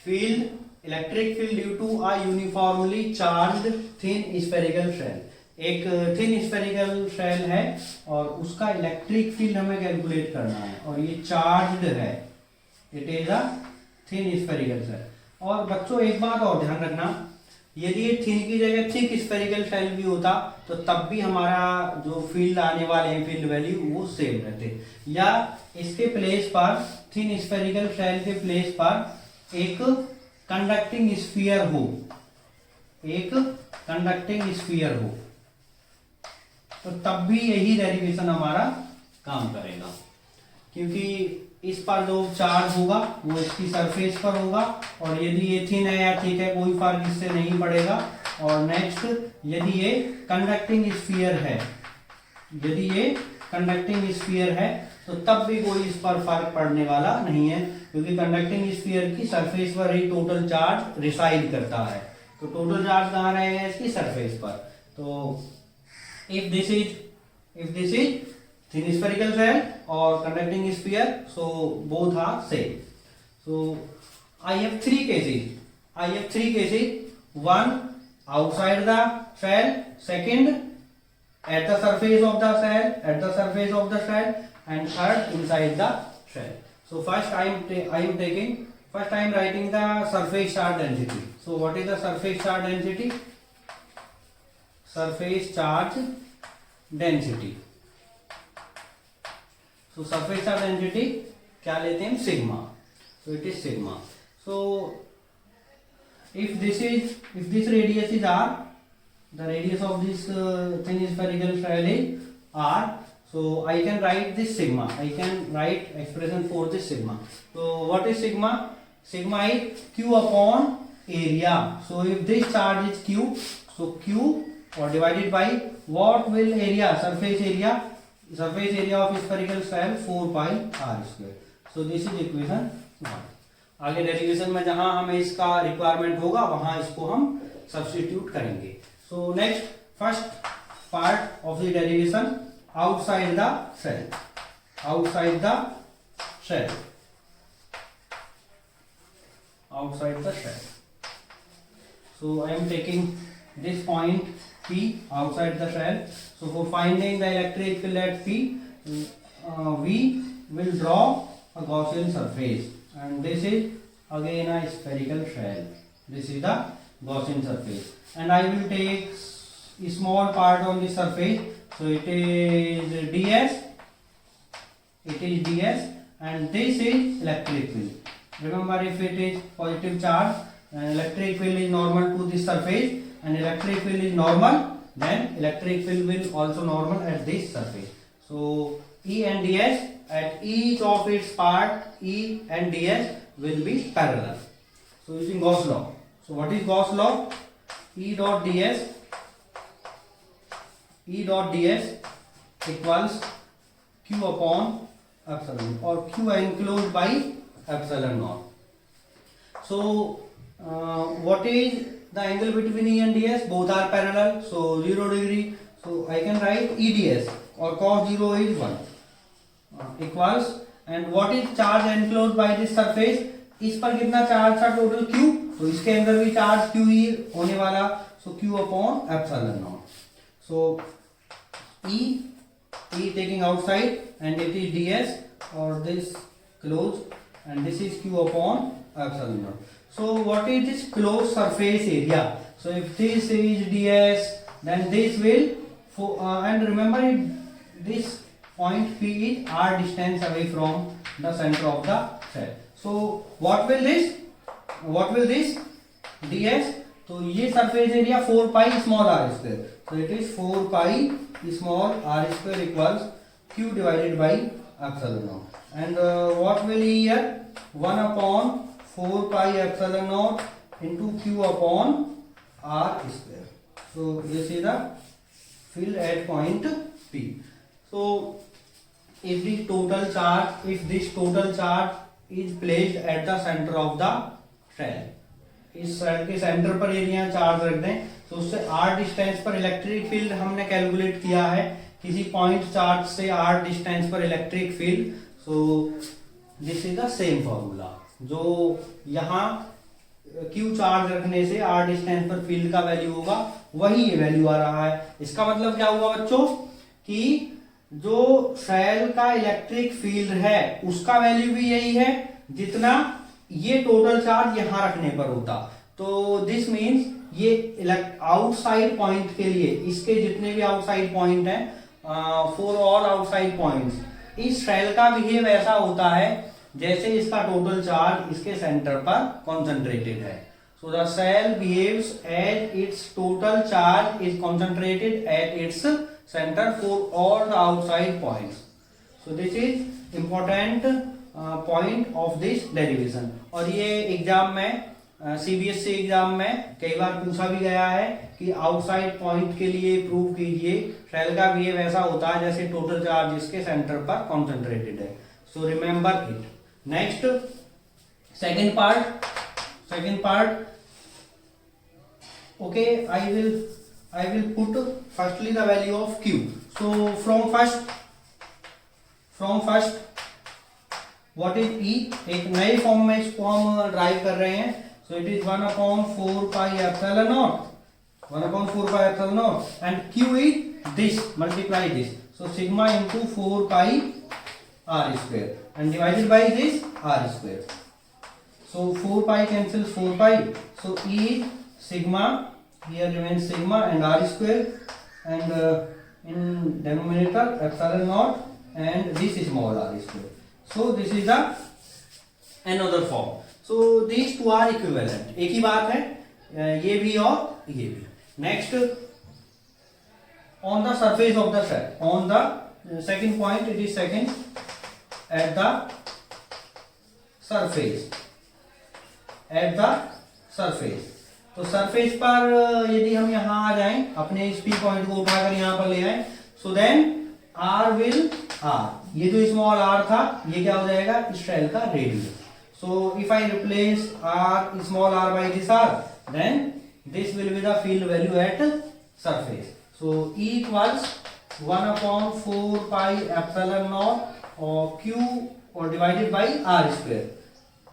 Field electric field due to a uniformly charged thin spherical shell. एक thin spherical shell है और उसका electric field हमें calculate करना है और ये चार्ज्ड है, it is a thin spherical shell. और बच्चों एक बात और ध्यान रखना, यदि ये थिन की जगह थिक स्फेरिकल शेल भी होता तो तब भी हमारा जो फील्ड आने वाले हैं फील्ड वैल्यू वो सेम रहते, या इसके प्लेस पर थिन स्फेरिकल शेल के प्लेस पर एक कंडक्टिंग स्फीयर हो, एक कंडक्टिंग स्फीयर हो, तो तब भी यही डेरिवेशन हमारा काम करेगा, क्योंकि इस पर जो चार्ज होगा वो इसकी सरफेस पर होगा और यदि ये थिन है या थिक है कोई फर्क इससे नहीं पड़ेगा। और नेक्स्ट, यदि ये कंडक्टिंग स्फीयर है, यदि ये कंडक्टिंग स्फीयर है तो तब भी कोई इस पर फर्क पड़ने वाला नहीं है, क्योंकि कंडक्टिंग स्फीयर की सरफेस पर ही टोटल चार्ज रिसाइड करता है। तो टोटल चार्ज कहाँ रहेगा? इसकी सरफेस पर। तो if this is thin spherical shell or conducting sphere, so both are same. So I have three cases. One outside the shell, second at the surface of the shell, and third inside the shell. So first I am writing the surface charge density. So what is the surface charge density? Surface charge density. So surface charge density क्या लेते हैं? Sigma. So it is sigma. So if this radius is r, the radius of this thin spherical shell is r. So I can write this sigma. I can write expression for this sigma. So what is sigma? Sigma is q upon area. So if this charge is q, so q or divided by what will area? Surface area of spherical shell 4 pi r square. So this is equation 1. आगे derivation में जहां हमें इसका requirement होगा वहां इसको हम substitute करेंगे. So next, first part of the derivation, outside the shell. Outside the shell. Outside the shell. So I am taking this point P outside the shell. So for finding the electric field at P, we will draw a Gaussian surface, and this is again a spherical shell. This is the Gaussian surface, and I will take a small part on the surface. So it is ds. It is ds, and this is electric field. Remember, if it is positive charge and electric field is normal to this surface and electric field is normal, then electric field will also normal at this surface. So E and ds at each of its part, E and ds will be parallel. So using Gauss law. So what is Gauss law? E dot ds equals q upon epsilon, or q enclosed by epsilon naught. So what is the angle between E and ds? Both are parallel, so 0 degree. So I can write EDS, or cos 0 is 1, equals, and what is charge enclosed by this surface? इस पर कितना charge था? Total Q. तो इसके अंदर भी charge Q ही होने वाला, so Q upon epsilon naught. So E taking outside, and it is ds, or this closed, and this is q upon epsilon naught. So what is this closed surface area? So if this is ds, then this will and remember this point P is r distance away from the center of the shell. So what will this ds? तो ये surface area 4 pi small r square. So it is 4 pi small r square equals q divided by epsilon naught. And what will be here? 1 upon 4 pi epsilon naught into q upon r square. So this is the field at point P. So if this total charge is placed at the center of the shell, इस shell के centre पर area charge रख दें, तो उससे r distance पर electric field हमने calculate किया है, किसी पॉइंट चार्ज से r डिस्टेंस पर electric field. So this is the same formula जो यहाँ क्यू चार्ज रखने से r डिस्टेंस पर फील्ड का वैल्यू होगा, वही ये वैल्यू आ रहा है। इसका मतलब क्या हुआ बच्चों कि जो शेल का इलेक्ट्रिक फील्ड है उसका वैल्यू भी यही है जितना ये टोटल चार्ज यहां रखने पर होता। तो दिस मीन्स ये आउटसाइड पॉइंट के लिए, इसके जितने भी आउटसाइड पॉइंट हैं, फॉर ऑल आउटसाइड पॉइंट्स, इस शेल का बिहेव ऐसा होता है जैसे इसका टोटल चार्ज इसके सेंटर पर कॉन्सेंट्रेटेड है। So the shell behaves as its total charge is concentrated at its centre for all the outside points. So this is important point of this derivation. और ये एग्जाम में CBSE exam में कई बार पूछा भी गया है कि आउटसाइड पॉइंट के लिए प्रूव कीजिए शेल का बिहेव ऐसा होता है जैसे टोटल चार्ज इसके सेंटर पर कॉन्सेंट्रेटेड है। So remember it. Next second part okay, I will put firstly the value of Q। So from first what is E, एक नए फॉर्म में इसको हम ड्राइव कर रहे हैं। So it is 1/4 pi epsilon naught, 1/4 pi epsilon naught, and Q is this, multiply this. So sigma into 4 pi r square and divided by this r square. So 4 pi cancels 4 pi. So E sigma, here remains sigma and r square, and in denominator epsilon naught, and this is small r square. So this is the another form. So these two are equivalent, एक ही बात है, ये भी और ये भी। Next on the surface of the shell, on the second point, it is second at the surface, तो surface पर यदि हम यहाँ आ जाएं, अपने इस P पॉइंट को उठाकर यहाँ पर ले आए, so then r will r, ये जो स्मॉल r था ये क्या हो जाएगा, इस शेल का radius. So if I replace r, small r by this r, then this will be the field value at surface. So E equals 1/4 pi epsilon naught or Q or divided by r square.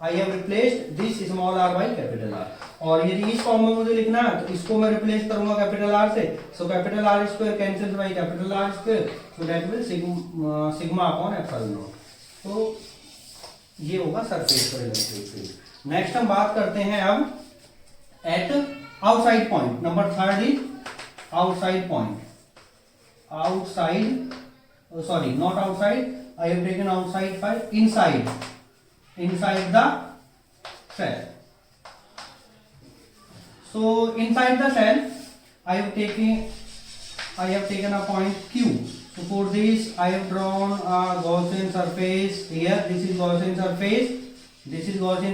I have replaced this small r by capital R. और यदि इस form में मुझे लिखना है तो इसको मैं रिप्लेस करूंगा कैपिटल R से। So capital R square cancels by capital R square. So that will sigma upon epsilon naught. तो ये होगा सरफेस पर इलेक्ट्रिक फील्ड। नेक्स्ट हम बात करते हैं अब at outside point. Number third is outside point. Sorry not outside, I have taken outside for inside the shell. So inside the shell I have taken a point Q. So for this I have drawn a Gaussian surface here. This is Gaussian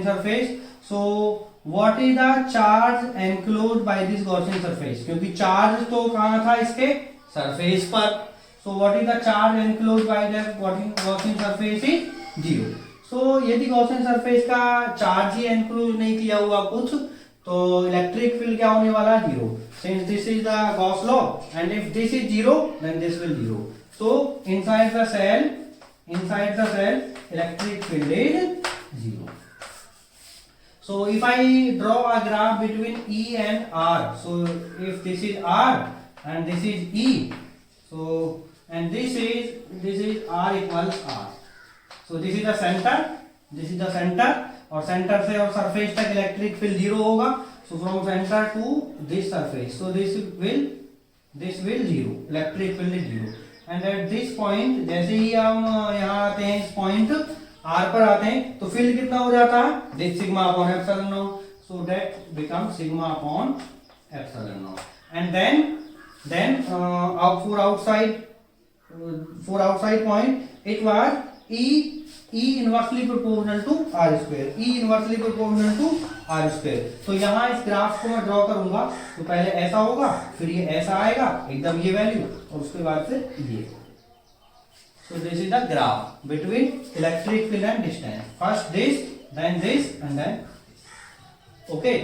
surface. So what is the charge enclosed by this Gaussian surface? क्योंकि charge तो कहाँ था इसके surface पर। So what is the charge enclosed by that Gaussian surface is 0. So यदि Gaussian surface का charge ही enclose नहीं किया हुआ कुछ, तो इलेक्ट्रिक फील्ड क्या होने वाला है, 0. Since this is the Gauss law, and if this is 0, then this will 0. So inside the cell, electric field is 0. So if I draw a graph between E and R, so if this is R and this is E, so and this is R equals R. So this is the center, और centre से और surface तक electric field 0 होगा। So from centre to this surface, so this will 0, electric field is 0। And at this point, जैसे ही हम यहाँ आते हैं, इस पॉइंट R पर आते हैं, तो फील्ड कितना हो जाता है, this sigma upon epsilon naught. So that become sigma upon epsilon naught. And then for outside point, it was E inversely proportional to R square। तो यहाँ इस ग्राफ को मैं ड्रॉ करूंगा, तो पहले ऐसा होगा, फिर ये ऐसा आएगा, एकदम ये वैल्यू, और उसके बाद फिर ये। So this is the graph between electric field and distance. First this, then this, and then okay.